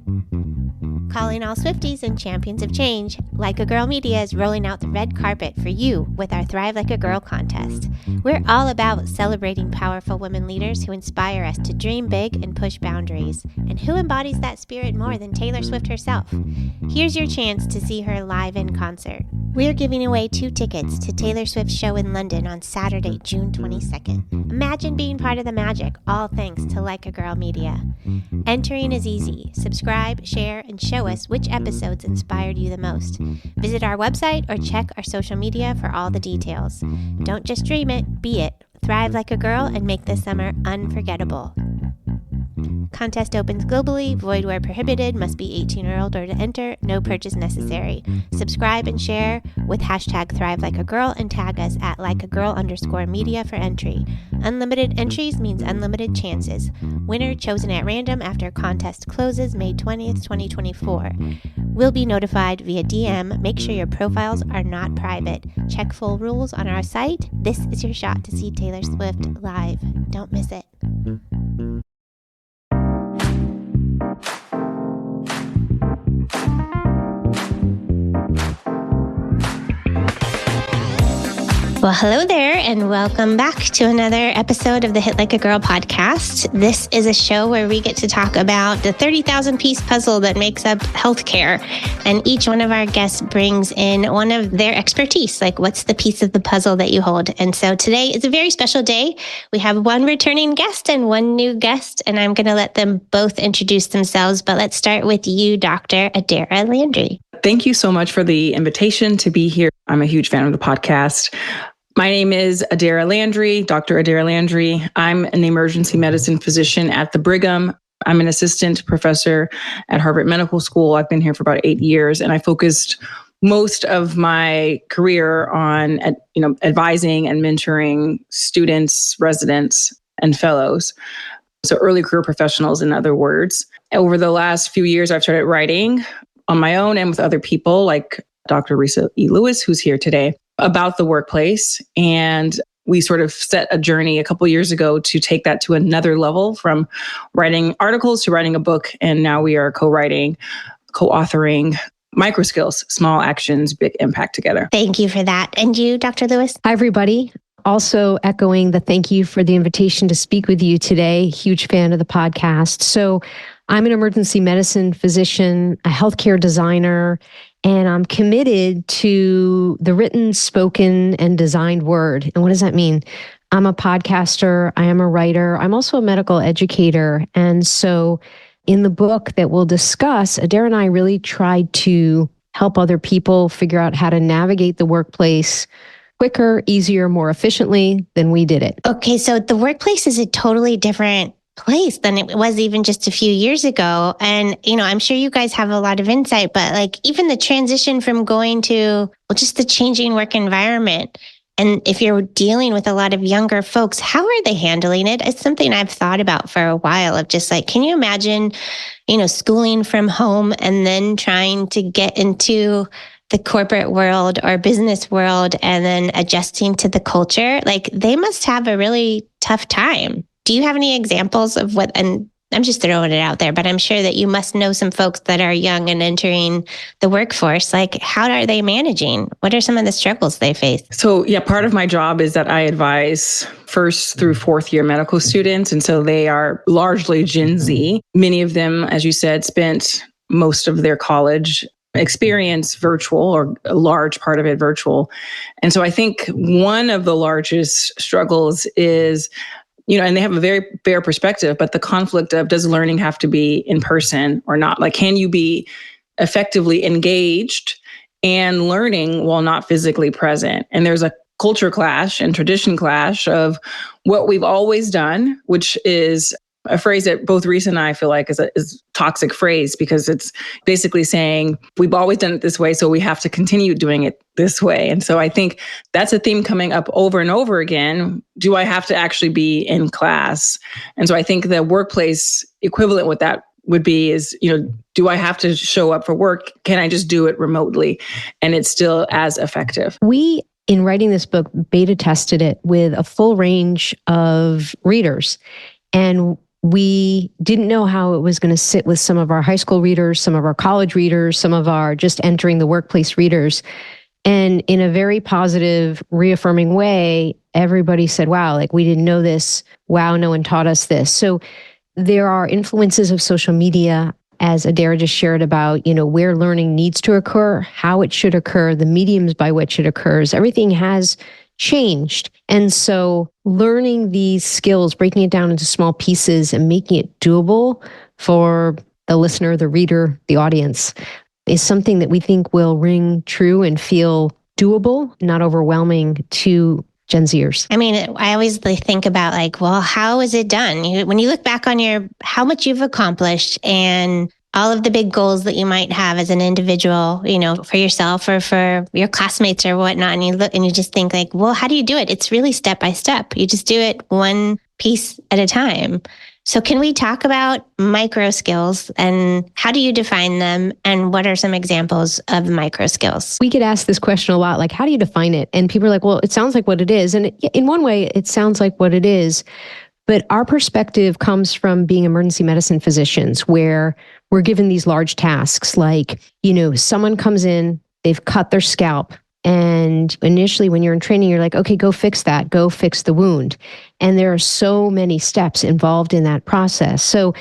Calling all Swifties and champions of change, Like a Girl Media is rolling out the red carpet for you with our Thrive Like a Girl contest. We're all about celebrating powerful women leaders who inspire us to dream big and push boundaries. And who embodies that spirit more than Taylor Swift herself? Here's your chance to see her live in concert. We're giving away 2 tickets to Taylor Swift's show in London on Saturday, June 22nd. Imagine being part of the magic, all thanks to Like a Girl Media. Entering is easy. Subscribe, share, and show us which episodes inspired you the most. Visit our website or check our social media for all the details. Don't just dream it, be it. Thrive like a girl and make this summer unforgettable. Contest opens globally, void where prohibited, must be 18 or older to enter, no purchase necessary. Subscribe and share with hashtag Thrive Like a Girl and tag us at likeagirl_media for entry. Unlimited entries means unlimited chances. Winner chosen at random after contest closes May 20th, 2024. Will be notified via DM. Make sure your profiles are not private. Check full rules on our site. This is your shot to see Taylor Swift live. Don't miss it. Well, hello there, and welcome back to another episode of the Hit Like a Girl podcast. This is a show where we get to talk about the 30,000-piece puzzle that makes up healthcare, and each one of our guests brings in one of their expertise, like what's the piece of the puzzle that you hold. And so today is a very special day. We have one returning guest and one new guest, and I'm going to let them both introduce themselves, but let's start with you, Dr. Adaira Landry. Thank you so much for the invitation to be here. I'm a huge fan of the podcast. My name is Adaira Landry, Dr. Adaira Landry. I'm an emergency medicine physician at the Brigham. I'm an assistant professor at Harvard Medical School. I've been here for about 8 years, and I focused most of my career on, advising and mentoring students, residents, and fellows. So early career professionals, in other words. Over the last few years, I've started writing on my own and with other people like Dr. Resa E. Lewiss, who's here today, about the workplace. And we sort of set a journey a couple years ago to take that to another level, from writing articles to writing a book. And now we are co-authoring MicroSkills, Small Actions, Big Impact Together. Thank you for that. And you, Dr. Lewiss? Hi, everybody. Also echoing the thank you for the invitation to speak with you today. Huge fan of the podcast. So I'm an emergency medicine physician, a healthcare designer, and I'm committed to the written, spoken, and designed word. And what does that mean? I'm a podcaster. I am a writer. I'm also a medical educator. And so in the book that we'll discuss, Adaira and I really tried to help other people figure out how to navigate the workplace quicker, easier, more efficiently than we did it. Okay, so the workplace is a totally different place than it was even just a few years ago. And, I'm sure you guys have a lot of insight, but like even the transition from going to just the changing work environment. And if you're dealing with a lot of younger folks, how are they handling it? It's something I've thought about for a while of just like, can you imagine, schooling from home and then trying to get into the corporate world or business world and then adjusting to the culture? Like they must have a really tough time. Do you have any examples of what, and I'm just throwing it out there, but I'm sure that you must know some folks that are young and entering the workforce. Like, how are they managing? What are some of the struggles they face? So, part of my job is that I advise first through fourth year medical students. And so they are largely Gen Z. Many of them, as you said, spent most of their college experience virtual, or a large part of it virtual. And so I think one of the largest struggles is, and they have a very fair perspective, but the conflict of, does learning have to be in person or not? Like, can you be effectively engaged and learning while not physically present? And there's a culture clash and tradition clash of what we've always done, which is a phrase that both Resa and I feel like is a toxic phrase, because it's basically saying we've always done it this way, so we have to continue doing it this way. And so I think that's a theme coming up over and over again. Do I have to actually be in class? And so I think the workplace equivalent with that would be is, do I have to show up for work? Can I just do it remotely? And it's still as effective. We, in writing this book, beta tested it with a full range of readers. And We didn't know how it was going to sit with some of our high school readers, some of our college readers, some of our just entering the workplace readers. And in a very positive, reaffirming way, everybody said, wow, like we didn't know this. Wow, no one taught us this. So there are influences of social media, as Adaira just shared about, where learning needs to occur, how it should occur, the mediums by which it occurs. Everything has changed. And so learning these skills, breaking it down into small pieces and making it doable for the listener, the reader, the audience is something that we think will ring true and feel doable, not overwhelming to Gen Zers. I mean, I always think about how is it done? When you look back on how much you've accomplished and all of the big goals that you might have as an individual, for yourself or for your classmates or whatnot, and you look and you just think how do you do it? It's really step by step. You just do it one piece at a time. So can we talk about MicroSkills and how do you define them and what are some examples of MicroSkills? We get asked this question a lot, how do you define it? And people are like, well, it sounds like what it is. And in one way, it sounds like what it is. But our perspective comes from being emergency medicine physicians where we're given these large tasks someone comes in, they've cut their scalp. And initially when you're in training, you're like, okay, go fix that, go fix the wound. And there are so many steps involved in that process. So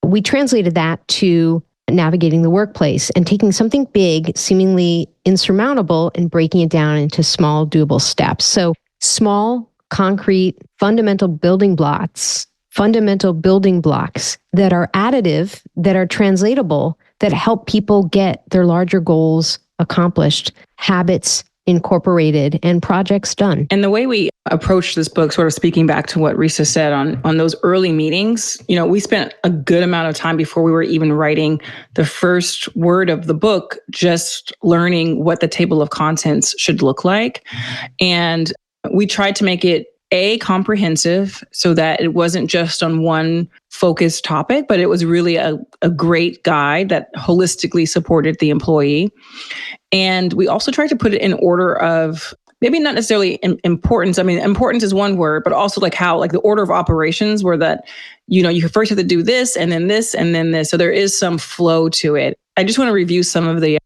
we translated that to navigating the workplace and taking something big, seemingly insurmountable, and breaking it down into small, doable steps. So small, concrete, fundamental building blocks that are additive, that are translatable, that help people get their larger goals accomplished, habits incorporated, and projects done. And the way we approach this book, sort of speaking back to what Resa said on those early meetings, we spent a good amount of time before we were even writing the first word of the book, just learning what the table of contents should look like. And we tried to make it comprehensive so that it wasn't just on one focused topic, but it was really a great guide that holistically supported the employee. And we also tried to put it in order of maybe not necessarily importance. I mean, importance is one word, but also how the order of operations were that, you first have to do this and then this and then this. So there is some flow to it. I just want to review some of the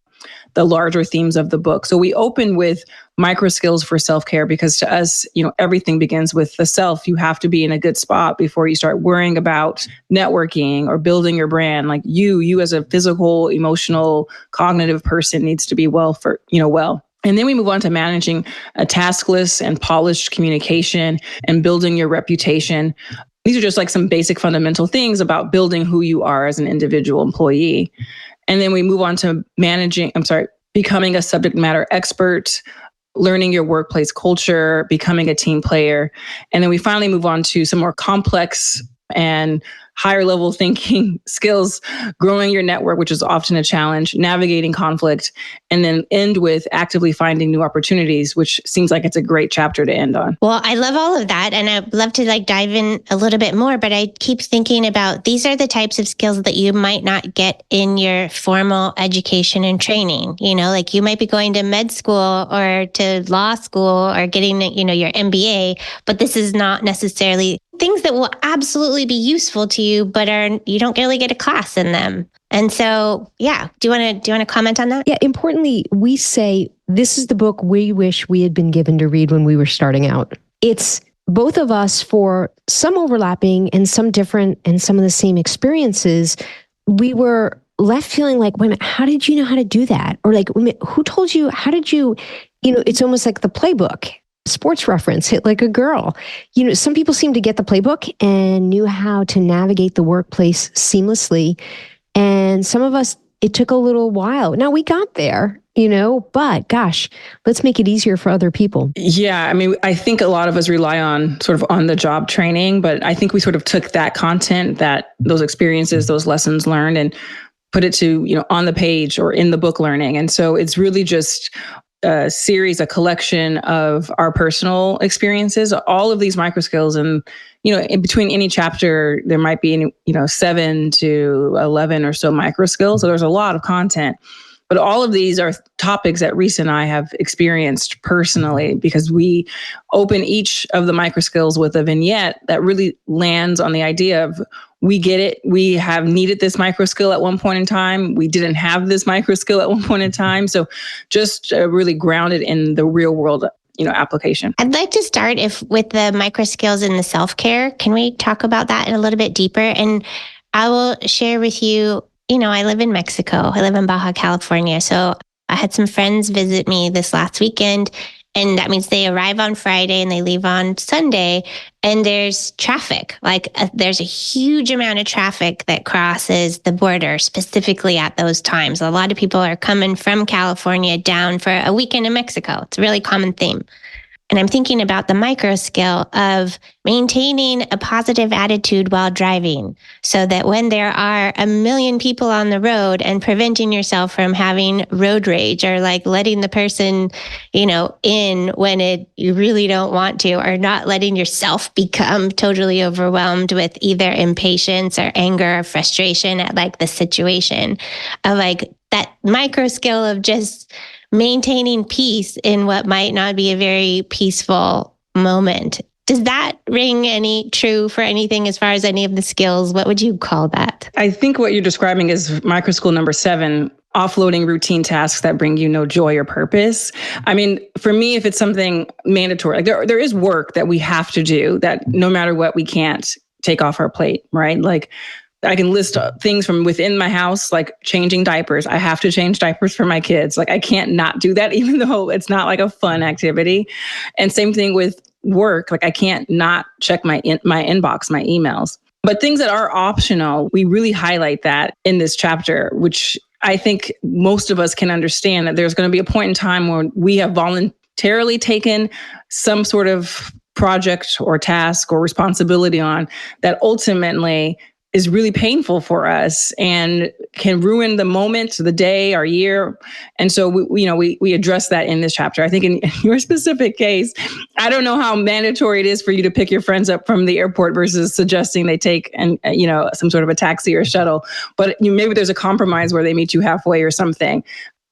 larger themes of the book. So we open with MicroSkills for self-care because to us, everything begins with the self. You have to be in a good spot before you start worrying about networking or building your brand. You as a physical, emotional, cognitive person needs to be well. And then we move on to managing a taskless and polished communication and building your reputation. These are just some basic fundamental things about building who you are as an individual employee. And then we move on to becoming a subject matter expert, learning your workplace culture, becoming a team player. And then we finally move on to some more complex and higher level thinking skills, growing your network, which is often a challenge, navigating conflict, and then end with actively finding new opportunities, which seems like it's a great chapter to end on. Well, I love all of that. And I'd love to dive in a little bit more, but I keep thinking about these are the types of skills that you might not get in your formal education and training. You might be going to med school or to law school or getting, your MBA, but this is not necessarily things that will absolutely be useful to you, but you don't really get a class in them. And so, yeah, do you want to comment on that? Yeah, importantly, we say this is the book we wish we had been given to read when we were starting out. It's both of us for some overlapping and some different and some of the same experiences. We were left feeling wait a minute, how did you know how to do that? Or who told you, how did you, it's almost like the playbook. Sports reference, hit like a girl. Some people seem to get the playbook and knew how to navigate the workplace seamlessly. And some of us, it took a little while. Now we got there, but gosh, let's make it easier for other people. Yeah. I mean, I think a lot of us rely on sort of on the job training, but I think we sort of took that content, those experiences, those lessons learned and put it to, on the page or in the book learning. And so it's really just a series, a collection of our personal experiences, all of these MicroSkills. And, in between any chapter, there might be, 7 to 11 or so MicroSkills. So there's a lot of content. But all of these are topics that Resa and I have experienced personally, because we open each of the MicroSkills with a vignette that really lands on the idea of, we get it. We have needed this microskill at one point in time. We didn't have this microskill at one point in time. So just really grounded in the real world, application. I'd like to start with the MicroSkills and the self-care. Can we talk about that in a little bit deeper? And I will share with you, I live in Mexico. I live in Baja California. So I had some friends visit me this last weekend, and that means they arrive on Friday and they leave on Sunday, and there's traffic. There's a huge amount of traffic that crosses the border specifically at those times. A lot of people are coming from California down for a weekend in Mexico. It's a really common theme. And I'm thinking about the micro skill of maintaining a positive attitude while driving, so that when there are a million people on the road, and preventing yourself from having road rage, or letting the person, in when you really don't want to, or not letting yourself become totally overwhelmed with either impatience or anger or frustration at the situation, of that micro skill of just maintaining peace in what might not be a very peaceful moment. Does that ring any true for anything as far as any of the skills? What would you call that? I think what you're describing is MicroSkill number 7, offloading routine tasks that bring you no joy or purpose. I mean, for me, if it's something mandatory, there is work that we have to do that no matter what, we can't take off our plate, right? I can list things from within my house, like changing diapers. I have to change diapers for my kids. I can't not do that, even though it's not a fun activity. And same thing with work. I can't not check my inbox, my emails. But things that are optional, we really highlight that in this chapter, which I think most of us can understand, that there's going to be a point in time where we have voluntarily taken some sort of project or task or responsibility on that ultimately is really painful for us and can ruin the moment, the day, our year. And so we address that in this chapter. I think in your specific case, I don't know how mandatory it is for you to pick your friends up from the airport versus suggesting they take some sort of a taxi or shuttle. But maybe there's a compromise where they meet you halfway or something.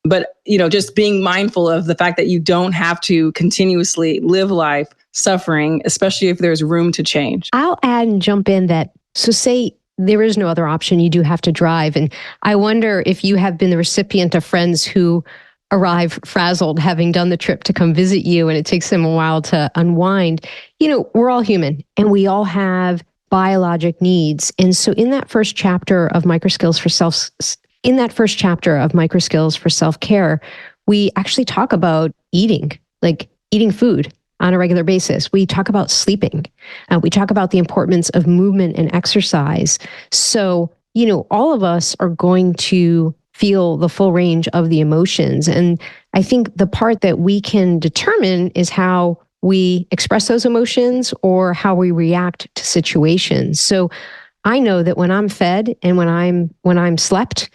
But just being mindful of the fact that you don't have to continuously live life suffering, especially if there's room to change. I'll add and jump in that, so say there is no other option, you do have to drive. And I wonder if you have been the recipient of friends who arrive frazzled, having done the trip to come visit you, and it takes them a while to unwind. We're all human and we all have biologic needs. And so in that first chapter of MicroSkills for self-care, we actually talk about eating food on a regular basis. We talk about sleeping. We talk about the importance of movement and exercise. So, all of us are going to feel the full range of the emotions. And I think the part that we can determine is how we express those emotions or how we react to situations. So I know that when I'm fed and when I'm slept,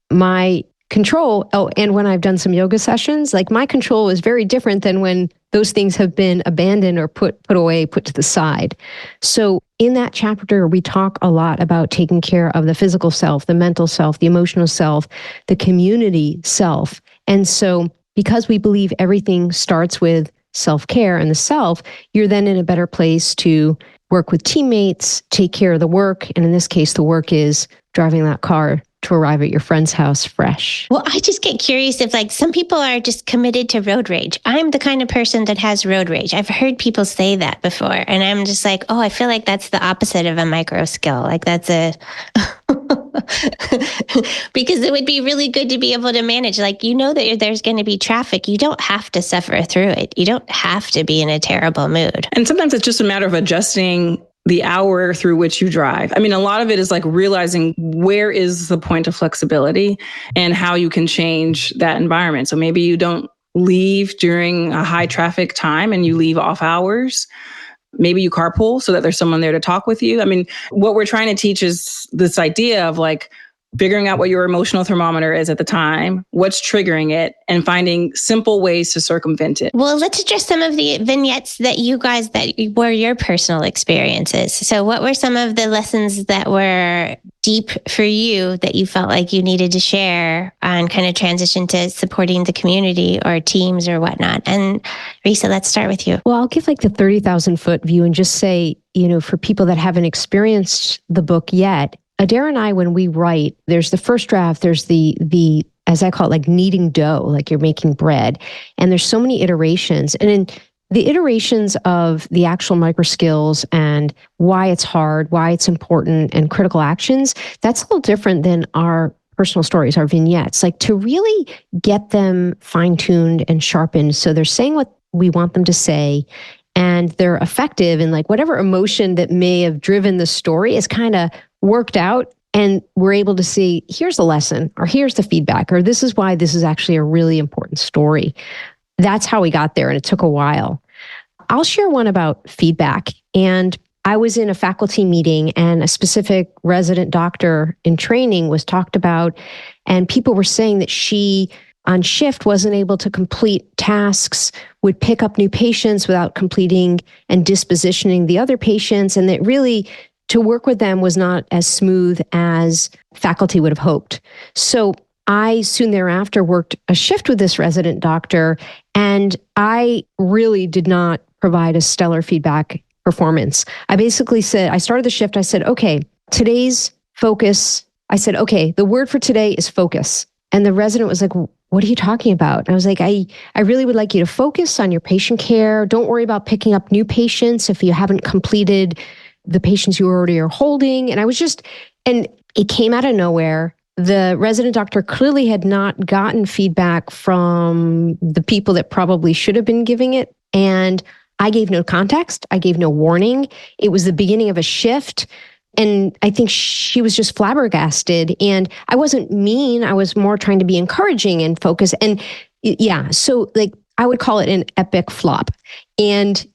my control, and when I've done some yoga sessions, my control is very different than when those things have been abandoned or put away, put to the side. So in that chapter, we talk a lot about taking care of the physical self, the mental self, the emotional self, the community self. And so because we believe everything starts with self-care and the self, you're then in a better place to work with teammates, take care of the work. And in this case, the work is driving that car to arrive at your friend's house fresh. Well, I just get curious if some people are just committed to road rage. I'm the kind of person that has road rage. I've heard people say that before. And I'm just I feel like that's the opposite of a micro skill. That's because it would be really good to be able to manage. That there's going to be traffic. You don't have to suffer through it. You don't have to be in a terrible mood. And sometimes it's just a matter of adjusting the hour through which you drive. I mean, a lot of it is realizing where is the point of flexibility and how you can change that environment. So maybe you don't leave during a high traffic time and you leave off hours. Maybe you carpool so that there's someone there to talk with you. I mean, what we're trying to teach is this idea of figuring out what your emotional thermometer is at the time, what's triggering it, and finding simple ways to circumvent it. Well, let's address some of the vignettes that were your personal experiences. So what were some of the lessons that were deep for you that you felt like you needed to share on kind of transition to supporting the community or teams or whatnot? And Resa, let's start with you. Well, I'll give like the 30,000 foot view and just say, for people that haven't experienced the book yet, Adaira and I, when we write, there's the first draft, there's the as I call it, like kneading dough, like you're making bread. And there's so many iterations. And in the iterations of the actual MicroSkills and why it's hard, why it's important, and critical actions, that's a little different than our personal stories, our vignettes. Like to really get them fine-tuned and sharpened so they're saying what we want them to say, and they're effective, and like whatever emotion that may have driven the story is kind of worked out, and we're able to see, here's the lesson, or here's the feedback, or this is why this is actually a really important story. That's how we got there, and it took a while. I'll share one about feedback. And I was in a faculty meeting, and a specific resident doctor in training was talked about, and people were saying that she, on shift, wasn't able to complete tasks, would pick up new patients without completing and dispositioning the other patients, and that really to work with them was not as smooth as faculty would have hoped. So I soon thereafter worked a shift with this resident doctor, and I really did not provide a stellar feedback performance. I basically said, I started the shift, I said, okay, today's focus, I said, okay, the word for today is focus. And the resident was like, what are you talking about? And I was like, I really would like you to focus on your patient care. Don't worry about picking up new patients if you haven't completed the patients you already are holding. And and it came out of nowhere. The resident doctor clearly had not gotten feedback from the people that probably should have been giving it. And I gave no context. I gave no warning. It was the beginning of a shift. And I think she was just flabbergasted. And I wasn't mean. I was more trying to be encouraging and focus. And yeah, so like I would call it an epic flop. And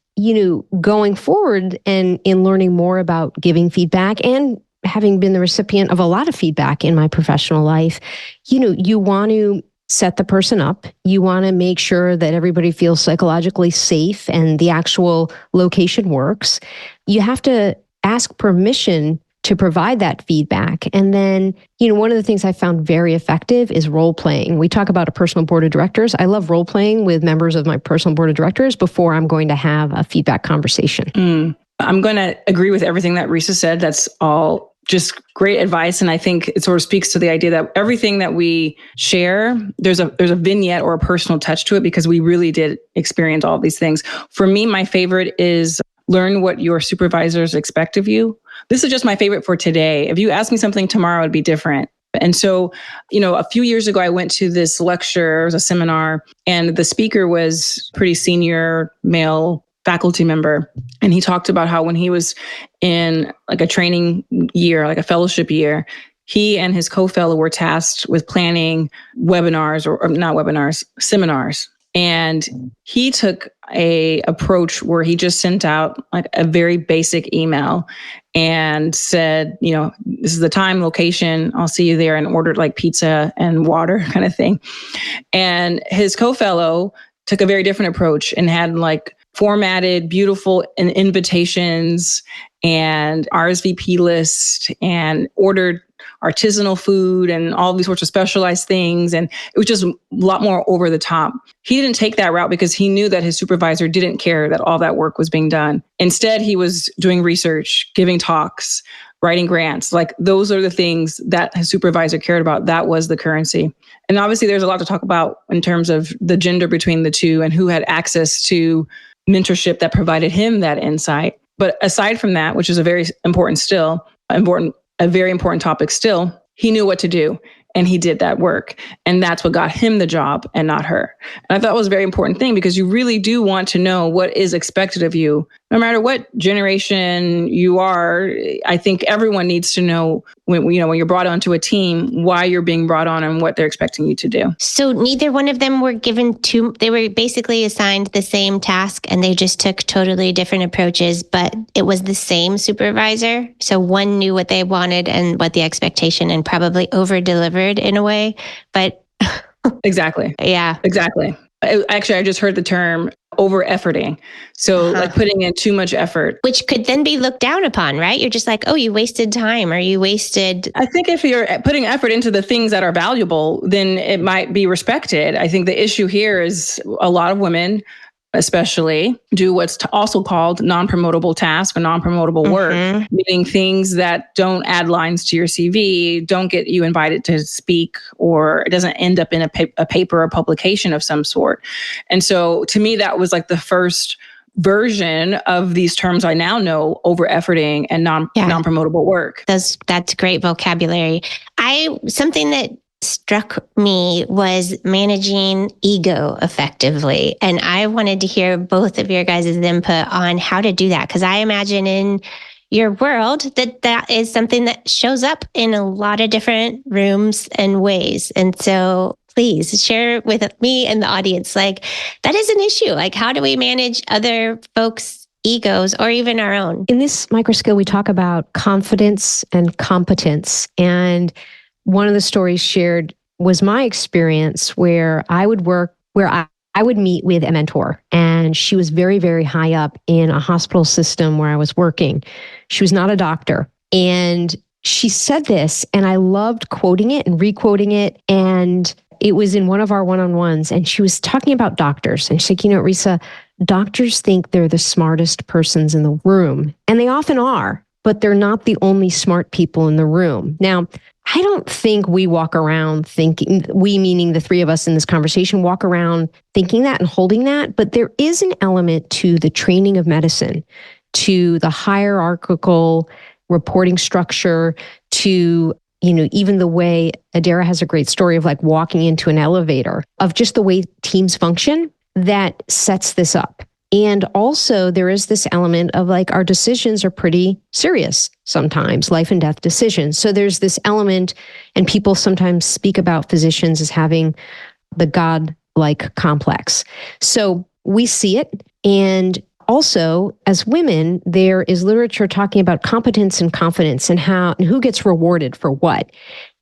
going forward and in learning more about giving feedback and having been the recipient of a lot of feedback in my professional life, you want to set the person up. You want to make sure that everybody feels psychologically safe and the actual location works. You have to ask permission to provide that feedback. And then, one of the things I found very effective is role playing. We talk about a personal board of directors. I love role playing with members of my personal board of directors before I'm going to have a feedback conversation. I'm going to agree with everything that Resa said. That's all just great advice. And I think it sort of speaks to the idea that everything that we share, there's a vignette or a personal touch to it because we really did experience all of these things. For me, my favorite is learn what your supervisors expect of you. This is just my favorite for today. If you ask me something tomorrow, it'd be different. And so, a few years ago, I went to this lecture, it was a seminar, and the speaker was pretty senior male faculty member. And he talked about how when he was in like a training year, like a fellowship year, he and his co-fellow were tasked with planning webinars or not webinars, seminars. And he took a approach where he just sent out like a very basic email and said, this is the time, location, I'll see you there, and ordered like pizza and water kind of thing. And his co-fellow took a very different approach and had like formatted beautiful invitations and RSVP list and ordered artisanal food and all these sorts of specialized things. And it was just a lot more over the top. He didn't take that route because he knew that his supervisor didn't care that all that work was being done. Instead, he was doing research, giving talks, writing grants. Like those are the things that his supervisor cared about. That was the currency. And obviously there's a lot to talk about in terms of the gender between the two and who had access to mentorship that provided him that insight. But aside from that, which is a very important topic still, he knew what to do and he did that work. And that's what got him the job and not her. And I thought it was a very important thing because you really do want to know what is expected of you no matter what generation you are, I think everyone needs to know when you're brought onto a team, why you're being brought on and what they're expecting you to do. So neither one of them were they were basically assigned the same task and they just took totally different approaches, but it was the same supervisor. So one knew what they wanted and what the expectation and probably over delivered in a way, but Exactly. Yeah. Exactly. Actually, I just heard the term over-efforting. So like putting in too much effort. Which could then be looked down upon, right? You're just like, oh, you wasted time or you wasted... I think if you're putting effort into the things that are valuable, then it might be respected. I think the issue here is a lot of women, especially, do what's also called non-promotable tasks or non-promotable work, meaning things that don't add lines to your CV, don't get you invited to speak, or it doesn't end up in a paper or publication of some sort. And so to me, that was like the first version of these terms I now know: over-efforting and non-promotable work. That's great vocabulary. Something that struck me was managing ego effectively. And I wanted to hear both of your guys' input on how to do that. Because I imagine in your world that is something that shows up in a lot of different rooms and ways. And so please share with me and the audience, like, that is an issue. Like, how do we manage other folks' egos or even our own? In this microskill, we talk about confidence and competence. And one of the stories shared was my experience where I would meet with a mentor, and she was very, very high up in a hospital system where I was working. She was not a doctor. And she said this, and I loved quoting it and re-quoting it. And it was in one of our one-on-ones, and she was talking about doctors. And she's like, Resa, doctors think they're the smartest persons in the room. And they often are, but they're not the only smart people in the room. Now, I don't think we walk around thinking, we meaning the three of us in this conversation, walk around thinking that and holding that. But there is an element to the training of medicine, to the hierarchical reporting structure, to even the way Adaira has a great story of like walking into an elevator, of just the way teams function that sets this up. And also there is this element of like our decisions are pretty serious sometimes, life and death decisions. So there's this element, and people sometimes speak about physicians as having the God-like complex. So we see it. And also as women, there is literature talking about competence and confidence and who gets rewarded for what.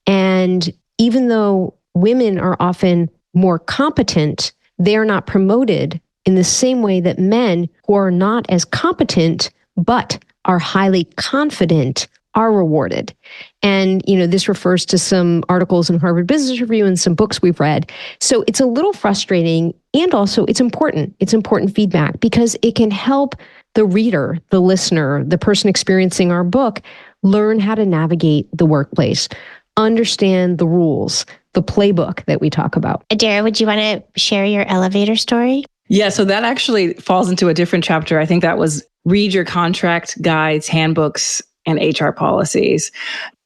And even though women are often more competent, they are not promoted in the same way that men who are not as competent but are highly confident are rewarded. And, this refers to some articles in Harvard Business Review and some books we've read. So it's a little frustrating, and also it's important. It's important feedback because it can help the reader, the listener, the person experiencing our book learn how to navigate the workplace, understand the rules, the playbook that we talk about. Adaira, would you want to share your elevator story? Yeah, so that actually falls into a different chapter. I think that was read your contract guides, handbooks, and HR policies.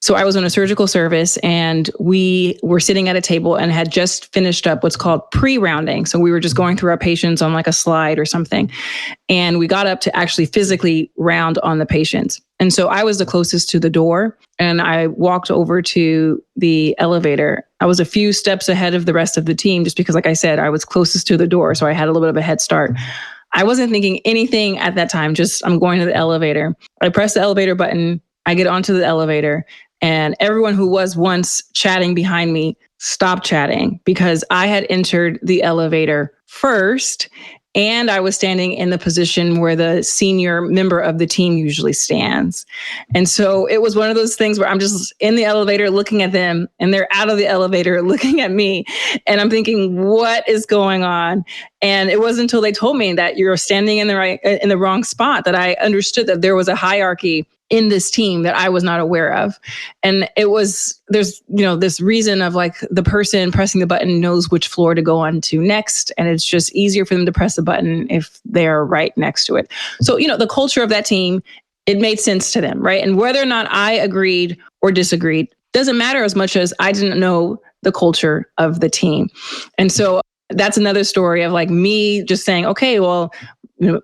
So I was in a surgical service, and we were sitting at a table and had just finished up what's called pre-rounding. So we were just going through our patients on like a slide or something. And we got up to actually physically round on the patients. And so I was the closest to the door, and I walked over to the elevator. I was a few steps ahead of the rest of the team just because, like I said, I was closest to the door. So I had a little bit of a head start. I wasn't thinking anything at that time, just I'm going to the elevator. I press the elevator button. I get onto the elevator, and everyone who was once chatting behind me stopped chatting because I had entered the elevator first, and I was standing in the position where the senior member of the team usually stands. And so it was one of those things where I'm just in the elevator looking at them, and they're out of the elevator looking at me. And I'm thinking, what is going on? And it wasn't until they told me that you're standing in the wrong spot that I understood that there was a hierarchy in this team that I was not aware of. And there's this reason of like the person pressing the button knows which floor to go on to next. And it's just easier for them to press the button if they're right next to it. So, the culture of that team, it made sense to them, right? And whether or not I agreed or disagreed doesn't matter as much as I didn't know the culture of the team. And so that's another story of like me just saying, okay, well,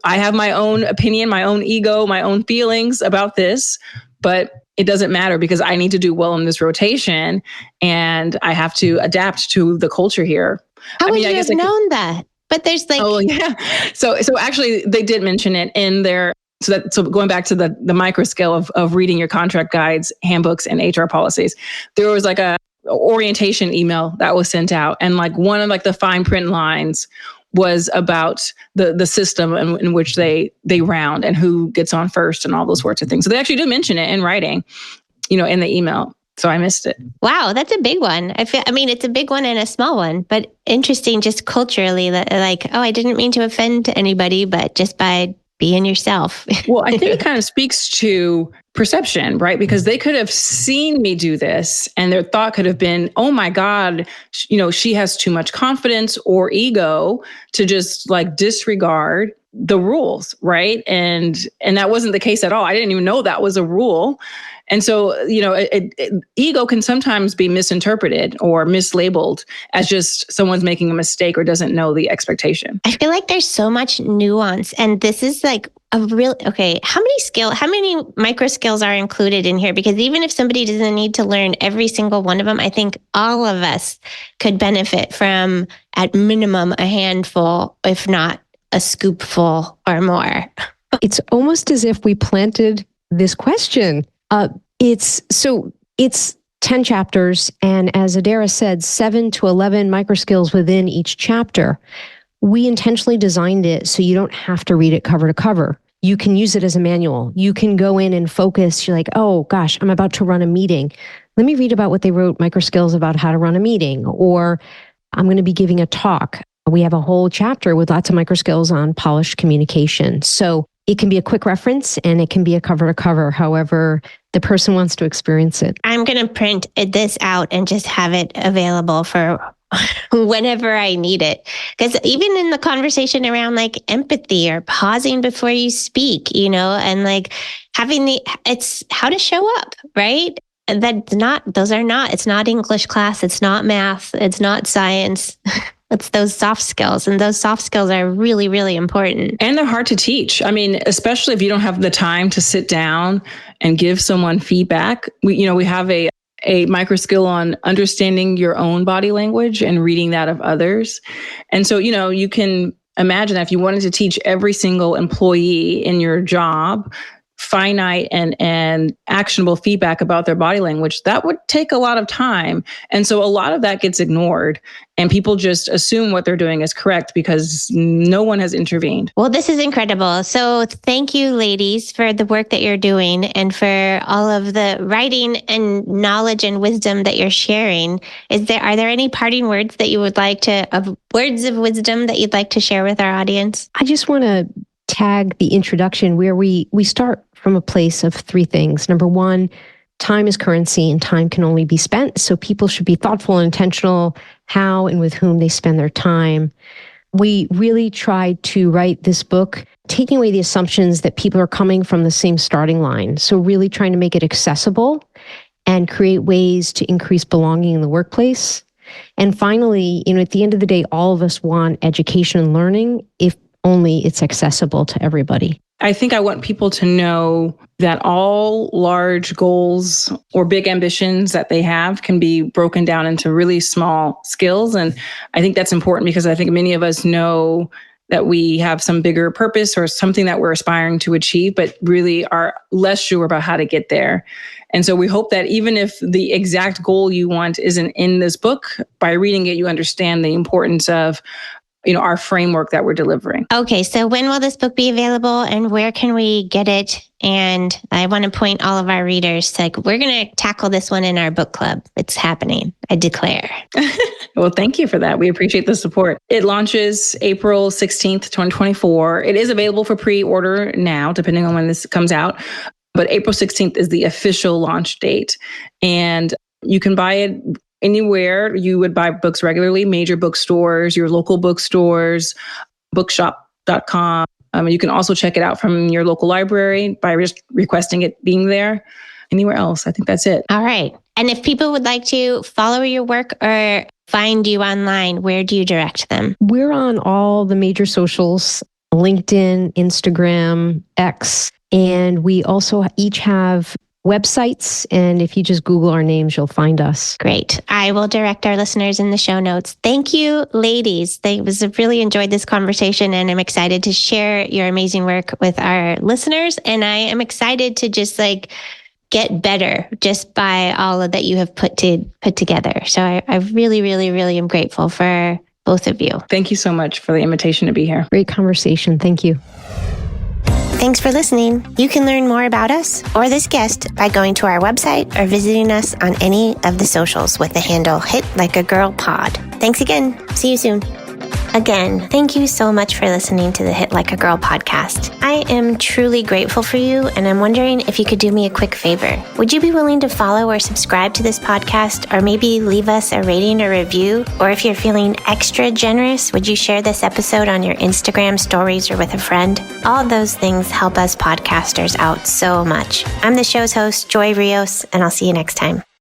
I have my own opinion, my own ego, my own feelings about this, but it doesn't matter because I need to do well in this rotation and I have to adapt to the culture here. How would you have known that? But there's like... Oh, yeah. So actually, they did mention it in their... So going back to the MicroSkill of reading your contract guides, handbooks, and HR policies, there was like a orientation email that was sent out. And like one of like the fine print lines was about the system in which they round and who gets on first and all those sorts of things. So they actually do mention it in writing, in the email. So I missed it. Wow, that's a big one. I mean, it's a big one and a small one, but interesting just culturally, like, oh, I didn't mean to offend anybody, but just by being yourself. Well, I think it kind of speaks to perception, right? Because they could have seen me do this and their thought could have been, oh my God, she has too much confidence or ego to just like disregard the rules, right? And that wasn't the case at all. I didn't even know that was a rule. And so, ego can sometimes be misinterpreted or mislabeled as just someone's making a mistake or doesn't know the expectation. I feel like there's so much nuance. And this is like okay, how many micro skills are included in here? Because even if somebody doesn't need to learn every single one of them, I think all of us could benefit from, at minimum, a handful, if not a scoopful or more. It's almost as if we planted this question. It's 10 chapters. And as Adaira said, 7 to 11 microskills within each chapter. We intentionally designed it so you don't have to read it cover to cover. You can use it as a manual. You can go in and focus. You're like, oh gosh, I'm about to run a meeting. Let me read about what they wrote, MicroSkills, about how to run a meeting. Or I'm going to be giving a talk. We have a whole chapter with lots of microskills on polished communication. So it can be a quick reference and it can be a cover to cover, however the person wants to experience it. I'm going to print this out and just have it available for whenever I need it. Because even in the conversation around like empathy or pausing before you speak, and like having it's how to show up, right? And it's not English class. It's not math. It's not science. It's those soft skills. And those soft skills are really, really important. And they're hard to teach. I mean, especially if you don't have the time to sit down and give someone feedback. We have a microskill on understanding your own body language and reading that of others. And so, you can imagine that if you wanted to teach every single employee in your job finite and actionable feedback about their body language, that would take a lot of time. And so a lot of that gets ignored and people just assume what they're doing is correct because no one has intervened. Well, this is incredible. So thank you, ladies, for the work that you're doing and for all of the writing and knowledge and wisdom that you're sharing. Are there any parting words that you would like words of wisdom that you'd like to share with our audience? I just want to tag the introduction where we start from a place of three things. Number one, time is currency and time can only be spent. So people should be thoughtful and intentional how and with whom they spend their time. We really tried to write this book, taking away the assumptions that people are coming from the same starting line. So really trying to make it accessible and create ways to increase belonging in the workplace. And finally, at the end of the day, all of us want education and learning if only it's accessible to everybody. I think I want people to know that all large goals or big ambitions that they have can be broken down into really small skills. And I think that's important because I think many of us know that we have some bigger purpose or something that we're aspiring to achieve, but really are less sure about how to get there. And so we hope that even if the exact goal you want isn't in this book, by reading it, you understand the importance of our framework that we're delivering. Okay, so when will this book be available and where can we get it? And I want to point all of our readers to we're going to tackle this one in our book club. It's happening, I declare. Well, thank you for that. We appreciate the support. It launches April 16th, 2024. It is available for pre-order now, depending on when this comes out. But April 16th is the official launch date. And you can buy it anywhere you would buy books regularly, major bookstores, your local bookstores, bookshop.com. You can also check it out from your local library by just requesting it being there. Anywhere else, I think that's it. All right. And if people would like to follow your work or find you online, where do you direct them? We're on all the major socials. LinkedIn, Instagram, X, and we also each have websites. And if you just Google our names, you'll find us. Great. I will direct our listeners in the show notes. Thank you, ladies. I really enjoyed this conversation, and I'm excited to share your amazing work with our listeners. And I am excited to just get better just by all of that you have put together. So I really, really, really am grateful for both of you. Thank you so much for the invitation to be here. Great conversation. Thank you. Thanks for listening. You can learn more about us or this guest by going to our website or visiting us on any of the socials with the handle Hit Like a Girl Pod. Thanks again. See you soon. Again, thank you so much for listening to the Hit Like a Girl podcast. I am truly grateful for you, and I'm wondering if you could do me a quick favor. Would you be willing to follow or subscribe to this podcast, or maybe leave us a rating or review? Or if you're feeling extra generous, would you share this episode on your Instagram stories or with a friend? All of those things help us podcasters out so much. I'm the show's host, Joy Rios, and I'll see you next time.